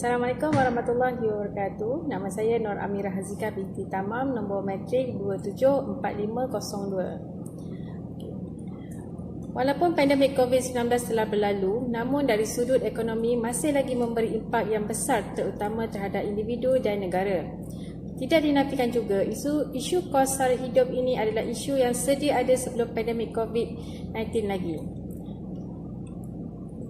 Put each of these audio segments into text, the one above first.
Assalamualaikum warahmatullahi wabarakatuh. Nama saya Nur Amirah Hazika binti Tamam, nombor matrik 274502. Walaupun pandemik COVID-19 telah berlalu, namun dari sudut ekonomi masih lagi memberi impak yang besar terutama terhadap individu dan negara. Tidak dinafikan juga, isu kos sara hidup ini adalah isu yang sedia ada sebelum pandemik COVID-19 lagi.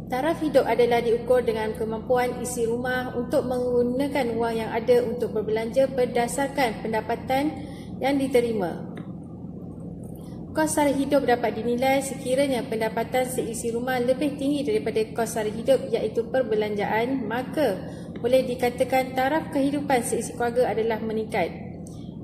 Taraf hidup adalah diukur dengan kemampuan isi rumah untuk menggunakan wang yang ada untuk berbelanja berdasarkan pendapatan yang diterima. Kos sara hidup dapat dinilai sekiranya pendapatan seisi rumah lebih tinggi daripada kos sara hidup iaitu perbelanjaan, maka boleh dikatakan taraf kehidupan seisi keluarga adalah meningkat.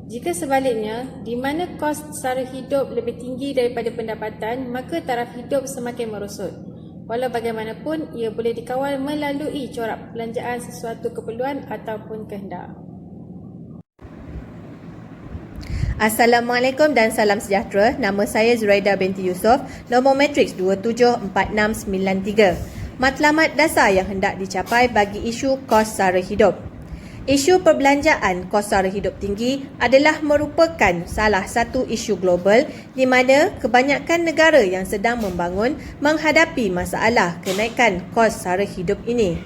Jika sebaliknya, di mana kos sara hidup lebih tinggi daripada pendapatan, maka taraf hidup semakin merosot. Walau bagaimanapun, ia boleh dikawal melalui corak perbelanjaan sesuatu keperluan ataupun kehendak. Assalamualaikum dan salam sejahtera. Nama saya Zuraida binti Yusof, nombor matriks 274693. Matlamat dasar yang hendak dicapai bagi isu kos sara hidup. Isu perbelanjaan kos sara hidup tinggi adalah merupakan salah satu isu global di mana kebanyakan negara yang sedang membangun menghadapi masalah kenaikan kos sara hidup ini.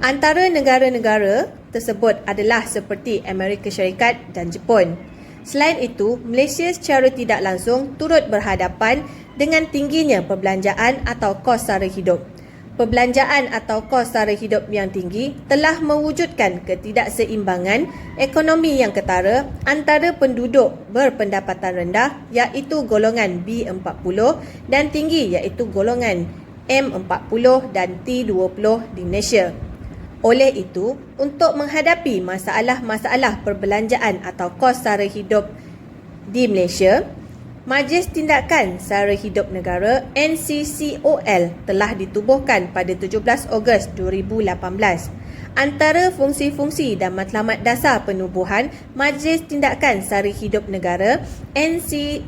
Antara negara-negara tersebut adalah seperti Amerika Syarikat dan Jepun. Selain itu, Malaysia secara tidak langsung turut berhadapan dengan tingginya perbelanjaan atau kos sara hidup. Perbelanjaan atau kos sara hidup yang tinggi telah mewujudkan ketidakseimbangan ekonomi yang ketara antara penduduk berpendapatan rendah iaitu golongan B40 dan tinggi iaitu golongan M40 dan T20 di Malaysia. Oleh itu, untuk menghadapi masalah-masalah perbelanjaan atau kos sara hidup di Malaysia, Majlis Tindakan Sara Hidup Negara NCCOL telah ditubuhkan pada 17 Ogos 2018. Antara fungsi-fungsi dan matlamat dasar penubuhan Majlis Tindakan Sara Hidup Negara NACCOL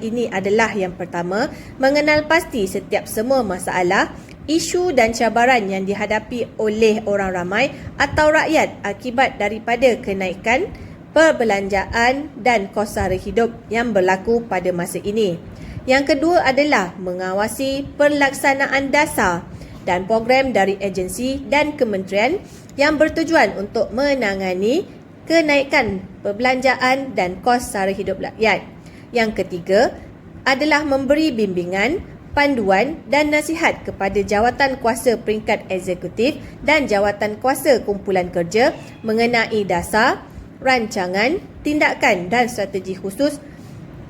ini adalah yang pertama, mengenal pasti setiap semua masalah, isu dan cabaran yang dihadapi oleh orang ramai atau rakyat akibat daripada kenaikan perbelanjaan dan kos sara hidup yang berlaku pada masa ini. Yang kedua adalah mengawasi pelaksanaan dasar dan program dari agensi dan kementerian yang bertujuan untuk menangani kenaikan perbelanjaan dan kos sara hidup rakyat. Yang ketiga adalah memberi bimbingan, panduan dan nasihat kepada jawatan kuasa peringkat eksekutif dan jawatan kuasa kumpulan kerja mengenai dasar, rancangan, tindakan dan strategi khusus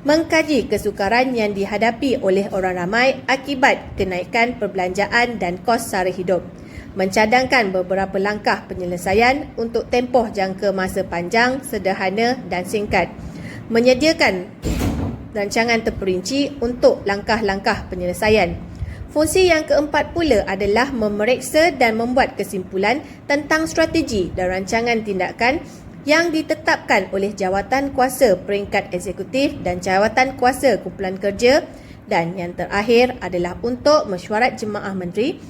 mengkaji kesukaran yang dihadapi oleh orang ramai akibat kenaikan perbelanjaan dan kos sara hidup, mencadangkan beberapa langkah penyelesaian untuk tempoh jangka masa panjang, sederhana dan singkat, menyediakan rancangan terperinci untuk langkah-langkah penyelesaian. Fungsi yang keempat pula adalah memeriksa dan membuat kesimpulan tentang strategi dan rancangan tindakan yang ditetapkan oleh jawatan kuasa peringkat eksekutif dan jawatan kuasa kumpulan kerja, dan yang terakhir adalah untuk mesyuarat jemaah menteri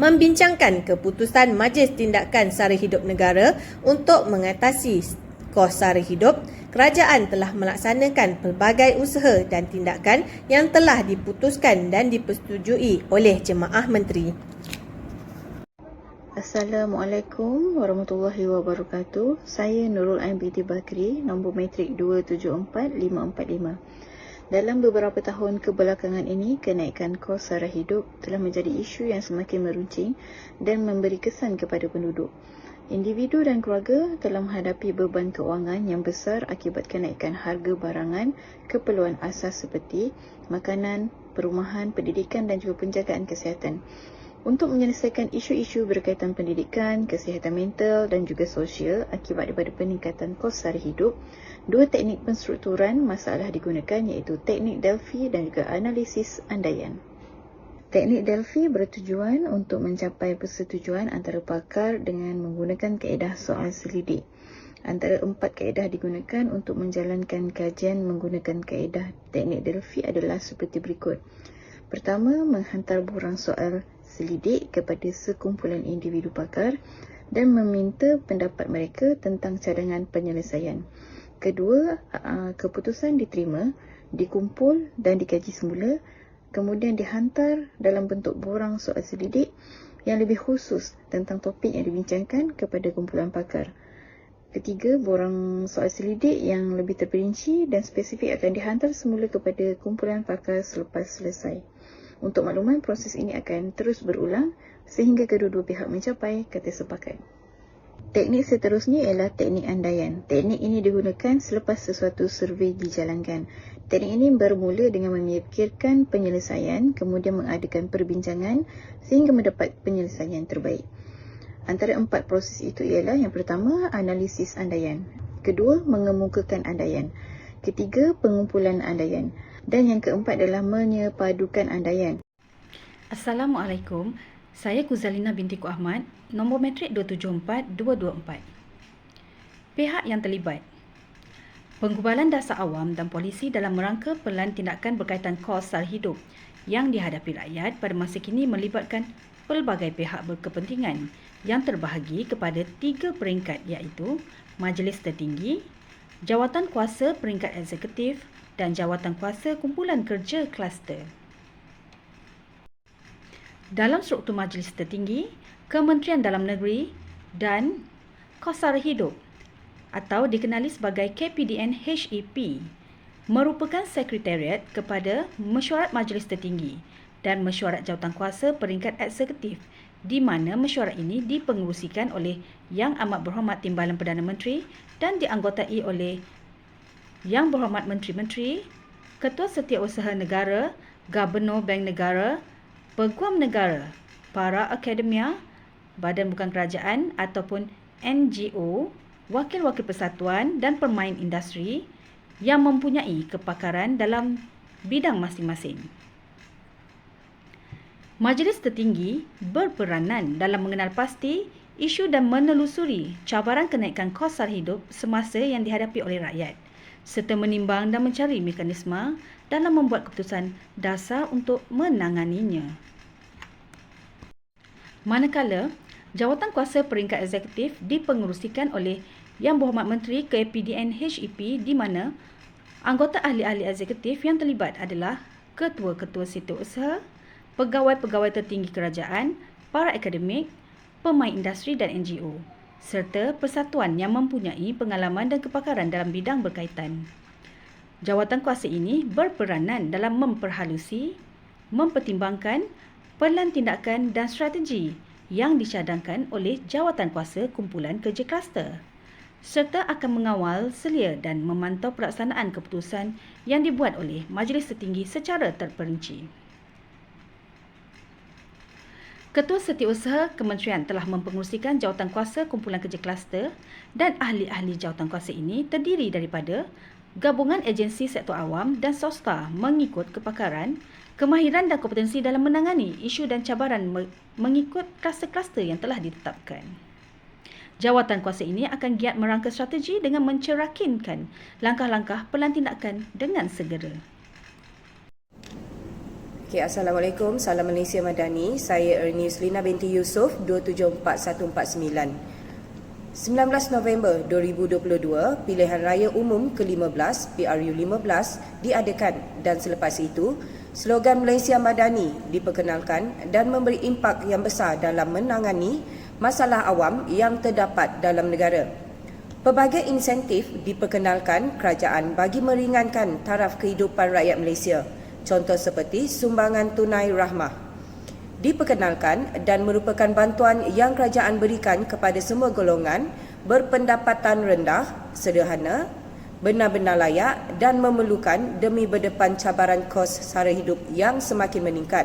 membincangkan keputusan Majlis Tindakan Sara Hidup Negara untuk mengatasi kos sara hidup. Kerajaan telah melaksanakan pelbagai usaha dan tindakan yang telah diputuskan dan dipersetujui oleh jemaah menteri. Assalamualaikum warahmatullahi wabarakatuh. Saya Nurul Ain binti Bakri, nombor matrik 274545. Dalam beberapa tahun kebelakangan ini, kenaikan kos sara hidup telah menjadi isu yang semakin meruncing dan memberi kesan kepada penduduk. Individu dan keluarga telah menghadapi beban kewangan yang besar akibat kenaikan harga barangan keperluan asas seperti makanan, perumahan, pendidikan dan juga penjagaan kesihatan. Untuk menyelesaikan isu-isu berkaitan pendidikan, kesihatan mental dan juga sosial akibat daripada peningkatan kos sara hidup, dua teknik penstrukturan masalah digunakan iaitu teknik Delphi dan juga analisis andaian. Teknik Delphi bertujuan untuk mencapai persetujuan antara pakar dengan menggunakan kaedah soal selidik. Antara 4 kaedah digunakan untuk menjalankan kajian menggunakan kaedah teknik Delphi adalah seperti berikut. Pertama, menghantar borang soal selidik kepada sekumpulan individu pakar dan meminta pendapat mereka tentang cadangan penyelesaian. Kedua, keputusan diterima, dikumpul dan dikaji semula, kemudian dihantar dalam bentuk borang soal selidik yang lebih khusus tentang topik yang dibincangkan kepada kumpulan pakar. Ketiga, borang soal selidik yang lebih terperinci dan spesifik akan dihantar semula kepada kumpulan pakar selepas selesai. Untuk makluman, proses ini akan terus berulang sehingga kedua-dua pihak mencapai kata sepakat. Teknik seterusnya ialah teknik andaian. Teknik ini digunakan selepas sesuatu survei dijalankan. Teknik ini bermula dengan memikirkan penyelesaian, kemudian mengadakan perbincangan sehingga mendapat penyelesaian terbaik. Antara 4 proses itu ialah yang pertama, analisis andaian. Kedua, mengemukakan andaian. Ketiga, pengumpulan andaian. Dan yang keempat adalah menyepadukan andaian. Assalamualaikum, saya Kuzalina binti Ku Ahmad, nombor matrik 274224. Pihak yang terlibat: Penggubalan Dasar Awam dan Polisi dalam merangka pelan tindakan berkaitan kos sara hidup yang dihadapi rakyat pada masa kini melibatkan pelbagai pihak berkepentingan yang terbahagi kepada 3 peringkat, iaitu Majlis Tertinggi, Jawatan Kuasa Peringkat Eksekutif dan Jawatan Kuasa Kumpulan Kerja Kluster. Dalam struktur Majlis Tertinggi, Kementerian Dalam Negeri dan Kos Sara Hidup atau dikenali sebagai KPDN HEP merupakan sekretariat kepada Mesyuarat Majlis Tertinggi dan Mesyuarat Jawatan Kuasa Peringkat Eksekutif, di mana mesyuarat ini dipengerusikan oleh Yang Amat Berhormat Timbalan Perdana Menteri dan dianggotai oleh Yang Berhormat Menteri-Menteri, Ketua Setiausaha Negara, Gubernur Bank Negara, Peguam Negara, para akademia, badan bukan kerajaan ataupun NGO, wakil-wakil persatuan dan pemain industri yang mempunyai kepakaran dalam bidang masing-masing. Majlis Tertinggi berperanan dalam mengenal pasti isu dan menelusuri cabaran kenaikan kos sara hidup semasa yang dihadapi oleh rakyat, serta menimbang dan mencari mekanisme dalam membuat keputusan dasar untuk menanganinya. Manakala Jawatan Kuasa Peringkat Eksekutif dipengerusikan oleh Yang Berhormat Menteri KPDN HEP, di mana anggota ahli-ahli eksekutif yang terlibat adalah ketua-ketua setiausaha, pegawai-pegawai tertinggi kerajaan, para akademik, pemain industri dan NGO, serta persatuan yang mempunyai pengalaman dan kepakaran dalam bidang berkaitan. Jawatan kuasa ini berperanan dalam memperhalusi, mempertimbangkan pelan tindakan dan strategi yang dicadangkan oleh Jawatan Kuasa Kumpulan Kerja Kluster, serta akan mengawal, selia dan memantau pelaksanaan keputusan yang dibuat oleh Majlis Tertinggi secara terperinci. Ketua Setiausaha Kementerian telah mempengerusikan Jawatan Kuasa Kumpulan Kerja Kluster dan ahli-ahli jawatan kuasa ini terdiri daripada gabungan agensi sektor awam dan swasta mengikut kepakaran, kemahiran dan kompetensi dalam menangani isu dan cabaran mengikut kluster-kluster yang telah ditetapkan. Jawatan kuasa ini akan giat merangka strategi dengan mencerakinkan langkah-langkah pelan tindakan dengan segera. Assalamualaikum, Salam Malaysia Madani. Saya Ernie Lina binti Yusof, 274149. 19 November 2022, Pilihan Raya Umum ke-15 PRU 15 diadakan dan selepas itu, slogan Malaysia Madani diperkenalkan dan memberi impak yang besar dalam menangani masalah awam yang terdapat dalam negara. Pelbagai insentif diperkenalkan kerajaan bagi meringankan taraf kehidupan rakyat Malaysia. Contoh seperti sumbangan tunai rahmah diperkenalkan dan merupakan bantuan yang kerajaan berikan kepada semua golongan berpendapatan rendah, sederhana, benar-benar layak dan memerlukan demi berdepan cabaran kos sara hidup yang semakin meningkat.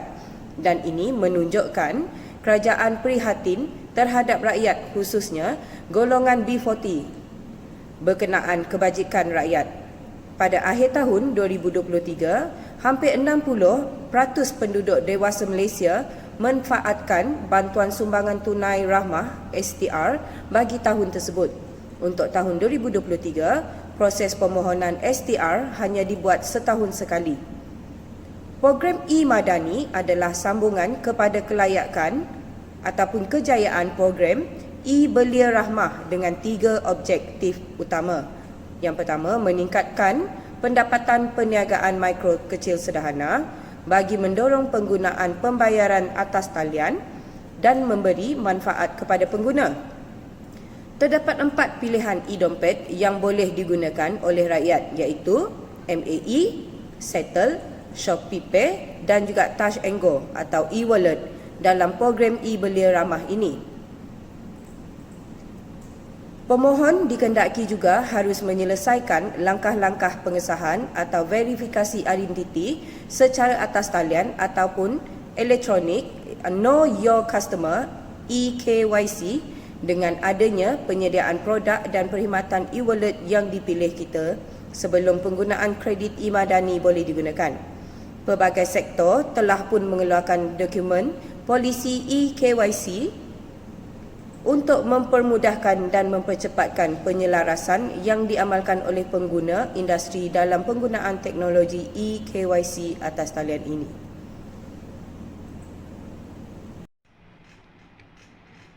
Dan ini menunjukkan kerajaan prihatin terhadap rakyat, khususnya golongan B40 berkenaan kebajikan rakyat. Pada akhir tahun 2023, hampir 60% penduduk dewasa Malaysia manfaatkan bantuan sumbangan tunai rahmah STR bagi tahun tersebut. Untuk tahun 2023, proses permohonan STR hanya dibuat setahun sekali. Program E-Madani adalah sambungan kepada kelayakan ataupun kejayaan program E-Belia Rahmah dengan 3 objektif utama. Yang pertama, meningkatkan pendapatan perniagaan mikro kecil sederhana bagi mendorong penggunaan pembayaran atas talian dan memberi manfaat kepada pengguna. Terdapat 4 pilihan e-dompet yang boleh digunakan oleh rakyat, iaitu MAE, Settle, ShopeePay dan juga Touch and Go atau e-wallet dalam program E-Belia Ramah ini. Pemohon dikehendaki juga harus menyelesaikan langkah-langkah pengesahan atau verifikasi identiti secara atas talian ataupun elektronik Know Your Customer (eKYC) dengan adanya penyediaan produk dan perkhidmatan e-wallet yang dipilih kita sebelum penggunaan kredit e-Madani boleh digunakan. Pelbagai sektor telah pun mengeluarkan dokumen polisi eKYC untuk mempermudahkan dan mempercepatkan penyelarasan yang diamalkan oleh pengguna industri dalam penggunaan teknologi eKYC atas talian ini.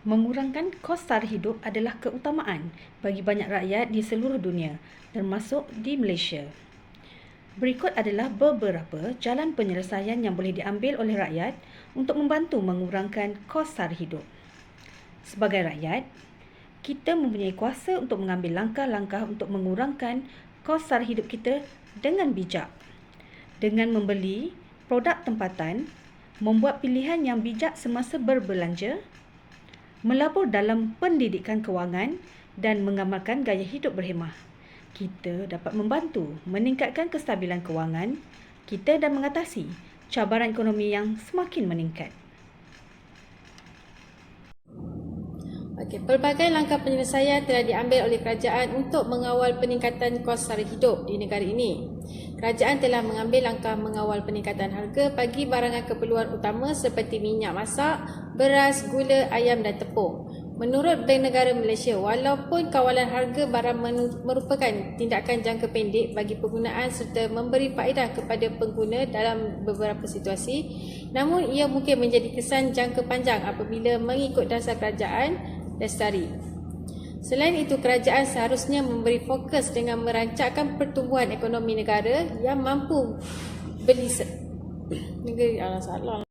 Mengurangkan kos sara hidup adalah keutamaan bagi banyak rakyat di seluruh dunia, termasuk di Malaysia. Berikut adalah beberapa jalan penyelesaian yang boleh diambil oleh rakyat untuk membantu mengurangkan kos sara hidup. Sebagai rakyat, kita mempunyai kuasa untuk mengambil langkah-langkah untuk mengurangkan kos sara hidup kita dengan bijak. Dengan membeli produk tempatan, membuat pilihan yang bijak semasa berbelanja, melabur dalam pendidikan kewangan dan mengamalkan gaya hidup berhemah. Kita dapat membantu meningkatkan kestabilan kewangan kita dan mengatasi cabaran ekonomi yang semakin meningkat. Pelbagai langkah penyelesaian telah diambil oleh kerajaan untuk mengawal peningkatan kos sara hidup di negara ini. Kerajaan telah mengambil langkah mengawal peningkatan harga bagi barangan keperluan utama seperti minyak masak, beras, gula, ayam dan tepung. Menurut Bank Negara Malaysia, walaupun kawalan harga barang merupakan tindakan jangka pendek bagi penggunaan serta memberi faedah kepada pengguna dalam beberapa situasi, namun ia mungkin menjadi kesan jangka panjang apabila mengikut dasar kerajaan lestari. Selain itu, kerajaan seharusnya memberi fokus dengan merancangkan pertumbuhan ekonomi negara yang mampu beli negeri salah.